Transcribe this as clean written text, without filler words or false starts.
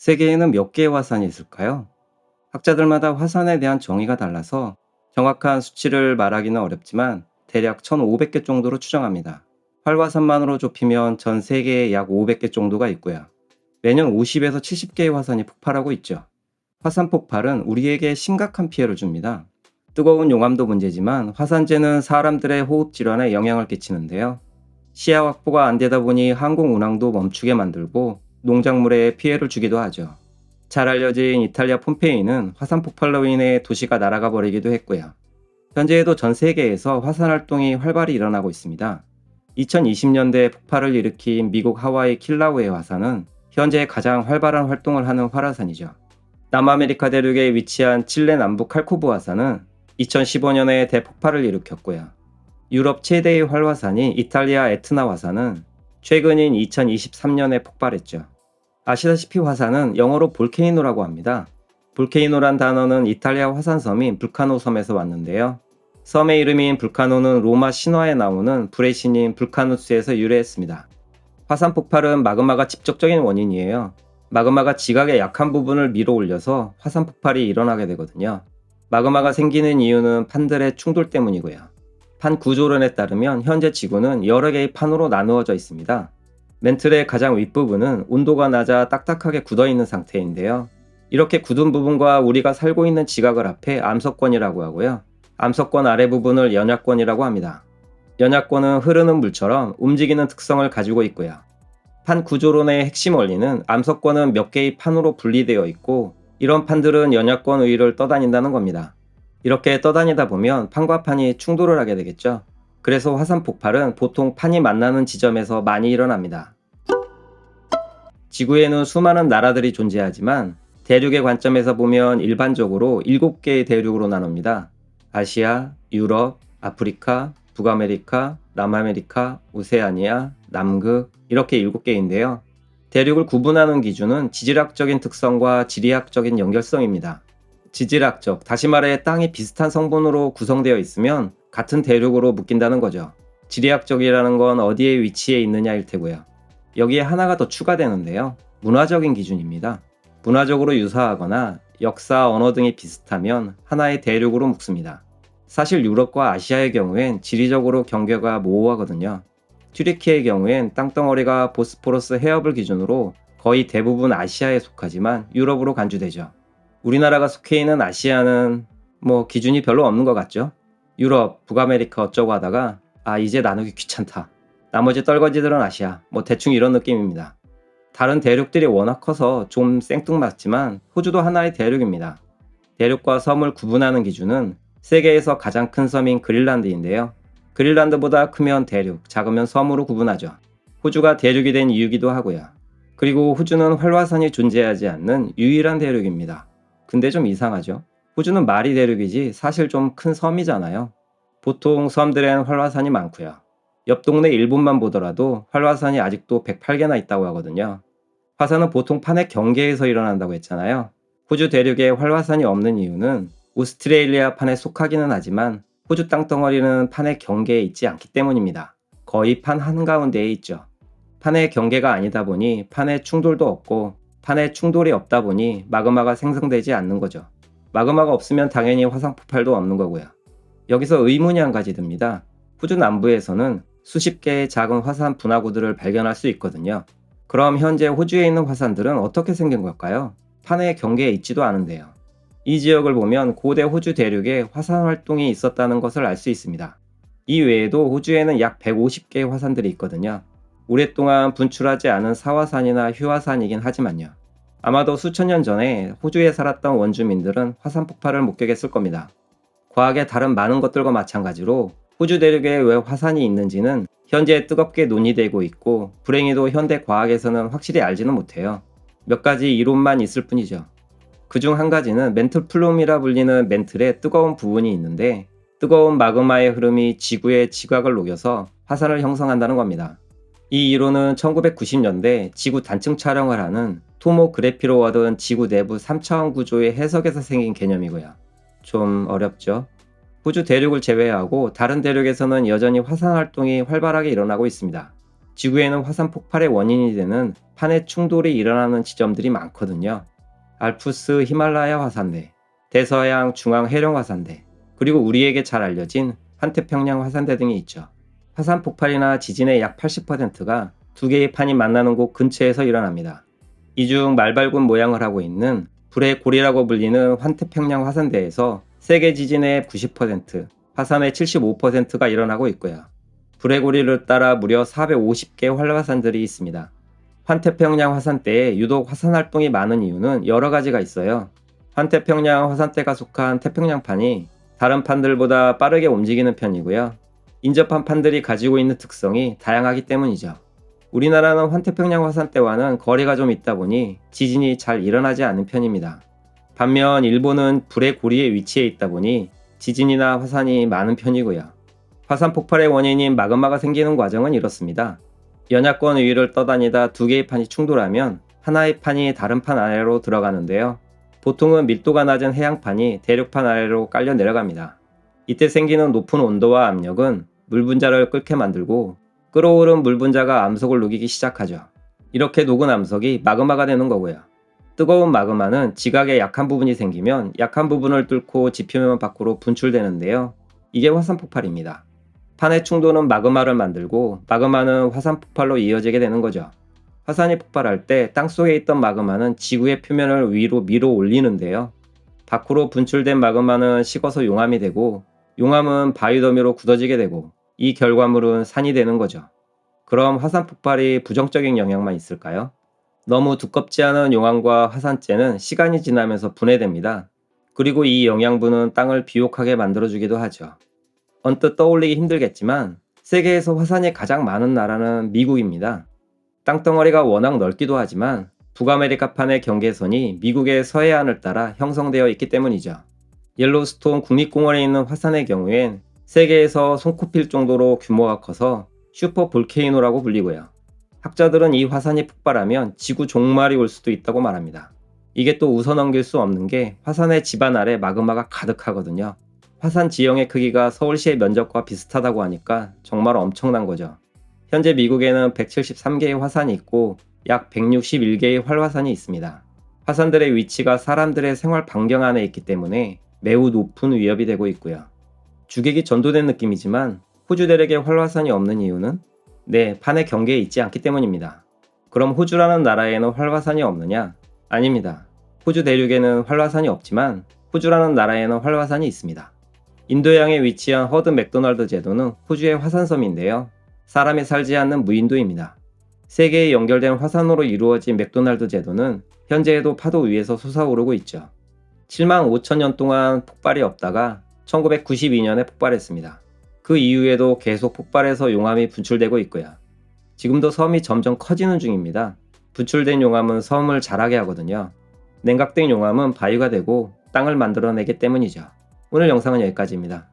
세계에는 몇 개의 화산이 있을까요? 학자들마다 화산에 대한 정의가 달라서 정확한 수치를 말하기는 어렵지만 대략 1,500개 정도로 추정합니다. 활화산만으로 좁히면 전 세계에 약 500개 정도가 있고요. 매년 50에서 70개의 화산이 폭발하고 있죠. 화산 폭발은 우리에게 심각한 피해를 줍니다. 뜨거운 용암도 문제지만 화산재는 사람들의 호흡 질환에 영향을 끼치는데요. 시야 확보가 안 되다 보니 항공 운항도 멈추게 만들고 농작물에 피해를 주기도 하죠. 잘 알려진 이탈리아 폼페이는 화산 폭발로 인해 도시가 날아가 버리기도 했고요. 현재에도 전 세계에서 화산 활동이 활발히 일어나고 있습니다. 2020년대 폭발을 일으킨 미국 하와이 킬라우에 화산은 현재 가장 활발한 활동을 하는 활화산이죠. 남아메리카 대륙에 위치한 칠레 남부 칼코브 화산은 2015년에 대폭발을 일으켰고요. 유럽 최대의 활화산인 이탈리아 에트나 화산은 최근인 2023년에 폭발했죠. 아시다시피 화산은 영어로 볼케이노라고 합니다. 볼케이노란 단어는 이탈리아 화산섬인 불카노 섬에서 왔는데요. 섬의 이름인 불카노는 로마 신화에 나오는 불의 신인 불카누스에서 유래했습니다. 화산 폭발은 마그마가 직접적인 원인이에요. 마그마가 지각의 약한 부분을 밀어 올려서 화산 폭발이 일어나게 되거든요. 마그마가 생기는 이유는 판들의 충돌 때문이고요. 판 구조론에 따르면 현재 지구는 여러 개의 판으로 나누어져 있습니다. 멘틀의 가장 윗부분은 온도가 낮아 딱딱하게 굳어있는 상태인데요. 이렇게 굳은 부분과 우리가 살고 있는 지각을 합해 암석권이라고 하고요. 암석권 아래 부분을 연약권이라고 합니다. 연약권은 흐르는 물처럼 움직이는 특성을 가지고 있고요. 판 구조론의 핵심 원리는 암석권은 몇 개의 판으로 분리되어 있고 이런 판들은 연약권 위를 떠다닌다는 겁니다. 이렇게 떠다니다 보면 판과 판이 충돌을 하게 되겠죠. 그래서 화산 폭발은 보통 판이 만나는 지점에서 많이 일어납니다. 지구에는 수많은 나라들이 존재하지만 대륙의 관점에서 보면 일반적으로 7개의 대륙으로 나눕니다. 아시아, 유럽, 아프리카, 북아메리카, 남아메리카, 오세아니아, 남극 이렇게 7개인데요. 대륙을 구분하는 기준은 지질학적인 특성과 지리학적인 연결성입니다. 지질학적, 다시 말해 땅이 비슷한 성분으로 구성되어 있으면 같은 대륙으로 묶인다는 거죠. 지리학적이라는 건 어디에 위치해 있느냐일 테고요. 여기에 하나가 더 추가되는데요. 문화적인 기준입니다. 문화적으로 유사하거나 역사, 언어 등이 비슷하면 하나의 대륙으로 묶습니다. 사실 유럽과 아시아의 경우엔 지리적으로 경계가 모호하거든요. 튀르키의 경우엔 땅덩어리가 보스포러스 해협을 기준으로 거의 대부분 아시아에 속하지만 유럽으로 간주되죠. 우리나라가 속해 있는 아시아는 기준이 별로 없는 것 같죠? 유럽, 북아메리카 어쩌고 하다가 이제 나누기 귀찮다. 나머지 떨거지들은 아시아. 대충 이런 느낌입니다. 다른 대륙들이 워낙 커서 좀 생뚱맞지만 호주도 하나의 대륙입니다. 대륙과 섬을 구분하는 기준은 세계에서 가장 큰 섬인 그린란드인데요. 그린란드보다 크면 대륙, 작으면 섬으로 구분하죠. 호주가 대륙이 된 이유기도 하고요. 그리고 호주는 활화산이 존재하지 않는 유일한 대륙입니다. 근데 좀 이상하죠? 호주는 말이 대륙이지 사실 좀 큰 섬이잖아요. 보통 섬들엔 활화산이 많고요. 옆 동네 일본만 보더라도 활화산이 아직도 108개나 있다고 하거든요. 화산은 보통 판의 경계에서 일어난다고 했잖아요. 호주 대륙에 활화산이 없는 이유는 오스트레일리아 판에 속하기는 하지만 호주 땅덩어리는 판의 경계에 있지 않기 때문입니다. 거의 판 한가운데에 있죠. 판의 경계가 아니다 보니 판의 충돌도 없고 판에 충돌이 없다 보니 마그마가 생성되지 않는 거죠. 마그마가 없으면 당연히 화산 폭발도 없는 거고요. 여기서 의문이 한 가지 듭니다. 호주 남부에서는 수십 개의 작은 화산 분화구들을 발견할 수 있거든요. 그럼 현재 호주에 있는 화산들은 어떻게 생긴 걸까요? 판의 경계에 있지도 않은데요. 이 지역을 보면 고대 호주 대륙에 화산 활동이 있었다는 것을 알 수 있습니다. 이 외에도 호주에는 약 150개의 화산들이 있거든요. 오랫동안 분출하지 않은 사화산이나 휴화산이긴 하지만요. 아마도 수천 년 전에 호주에 살았던 원주민들은 화산 폭발을 목격했을 겁니다. 과학의 다른 많은 것들과 마찬가지로 호주 대륙에 왜 화산이 있는지는 현재 뜨겁게 논의되고 있고 불행히도 현대 과학에서는 확실히 알지는 못해요. 몇 가지 이론만 있을 뿐이죠. 그중 한 가지는 멘틀 플룸이라 불리는 멘틀의 뜨거운 부분이 있는데 뜨거운 마그마의 흐름이 지구의 지각을 녹여서 화산을 형성한다는 겁니다. 이 이론은 1990년대 지구 단층 촬영을 하는 토모그래피로 얻은 지구 내부 3차원 구조의 해석에서 생긴 개념이고요. 좀 어렵죠? 호주 대륙을 제외하고 다른 대륙에서는 여전히 화산 활동이 활발하게 일어나고 있습니다. 지구에는 화산 폭발의 원인이 되는 판의 충돌이 일어나는 지점들이 많거든요. 알프스 히말라야 화산대, 대서양 중앙 해령 화산대, 그리고 우리에게 잘 알려진 환태평양 화산대 등이 있죠. 화산 폭발이나 지진의 약 80%가 두 개의 판이 만나는 곳 근처에서 일어납니다. 이 중 말발굽 모양을 하고 있는 불의 고리라고 불리는 환태평양 화산대에서 세계 지진의 90%, 화산의 75%가 일어나고 있고요. 불의 고리를 따라 무려 450개의 활화산들이 있습니다. 환태평양 화산대에 유독 화산 활동이 많은 이유는 여러 가지가 있어요. 환태평양 화산대가 속한 태평양판이 다른 판들보다 빠르게 움직이는 편이고요. 인접한 판들이 가지고 있는 특성이 다양하기 때문이죠. 우리나라는 환태평양 화산대와는 거리가 좀 있다 보니 지진이 잘 일어나지 않는 편입니다. 반면 일본은 불의 고리에 위치해 있다 보니 지진이나 화산이 많은 편이고요. 화산 폭발의 원인인 마그마가 생기는 과정은 이렇습니다. 연약권 위를 떠다니다 두 개의 판이 충돌하면 하나의 판이 다른 판 아래로 들어가는데요. 보통은 밀도가 낮은 해양판이 대륙판 아래로 깔려 내려갑니다. 이때 생기는 높은 온도와 압력은 물 분자를 끓게 만들고 끓어오른 물 분자가 암석을 녹이기 시작하죠. 이렇게 녹은 암석이 마그마가 되는 거고요. 뜨거운 마그마는 지각에 약한 부분이 생기면 약한 부분을 뚫고 지표면 밖으로 분출되는데요. 이게 화산 폭발입니다. 판의 충돌은 마그마를 만들고 마그마는 화산 폭발로 이어지게 되는 거죠. 화산이 폭발할 때 땅속에 있던 마그마는 지구의 표면을 위로 밀어 올리는데요. 밖으로 분출된 마그마는 식어서 용암이 되고 용암은 바위 더미로 굳어지게 되고 이 결과물은 산이 되는 거죠. 그럼 화산 폭발이 부정적인 영향만 있을까요? 너무 두껍지 않은 용암과 화산재는 시간이 지나면서 분해됩니다. 그리고 이 영양분은 땅을 비옥하게 만들어주기도 하죠. 언뜻 떠올리기 힘들겠지만 세계에서 화산이 가장 많은 나라는 미국입니다. 땅덩어리가 워낙 넓기도 하지만 북아메리카판의 경계선이 미국의 서해안을 따라 형성되어 있기 때문이죠. 옐로스톤 국립공원에 있는 화산의 경우엔 세계에서 손꼽힐 정도로 규모가 커서 슈퍼 볼케이노라고 불리고요. 학자들은 이 화산이 폭발하면 지구 종말이 올 수도 있다고 말합니다. 이게 또 웃어넘길 수 없는 게 화산의 지반 아래 마그마가 가득하거든요. 화산 지형의 크기가 서울시의 면적과 비슷하다고 하니까 정말 엄청난 거죠. 현재 미국에는 173개의 화산이 있고 약 161개의 활화산이 있습니다. 화산들의 위치가 사람들의 생활 반경 안에 있기 때문에 매우 높은 위협이 되고 있고요. 주객이 전도된 느낌이지만 호주 대륙에 활화산이 없는 이유는 판의 경계에 있지 않기 때문입니다. 그럼 호주라는 나라에는 활화산이 없느냐? 아닙니다. 호주 대륙에는 활화산이 없지만 호주라는 나라에는 활화산이 있습니다. 인도양에 위치한 허드 맥도날드 제도는 호주의 화산섬인데요. 사람이 살지 않는 무인도입니다. 세계에 연결된 화산으로 이루어진 맥도날드 제도는 현재에도 파도 위에서 솟아오르고 있죠. 7만 5천 년 동안 폭발이 없다가 1992년에 폭발했습니다. 그 이후에도 계속 폭발해서 용암이 분출되고 있고요. 지금도 섬이 점점 커지는 중입니다. 분출된 용암은 섬을 자라게 하거든요. 냉각된 용암은 바위가 되고 땅을 만들어내기 때문이죠. 오늘 영상은 여기까지입니다.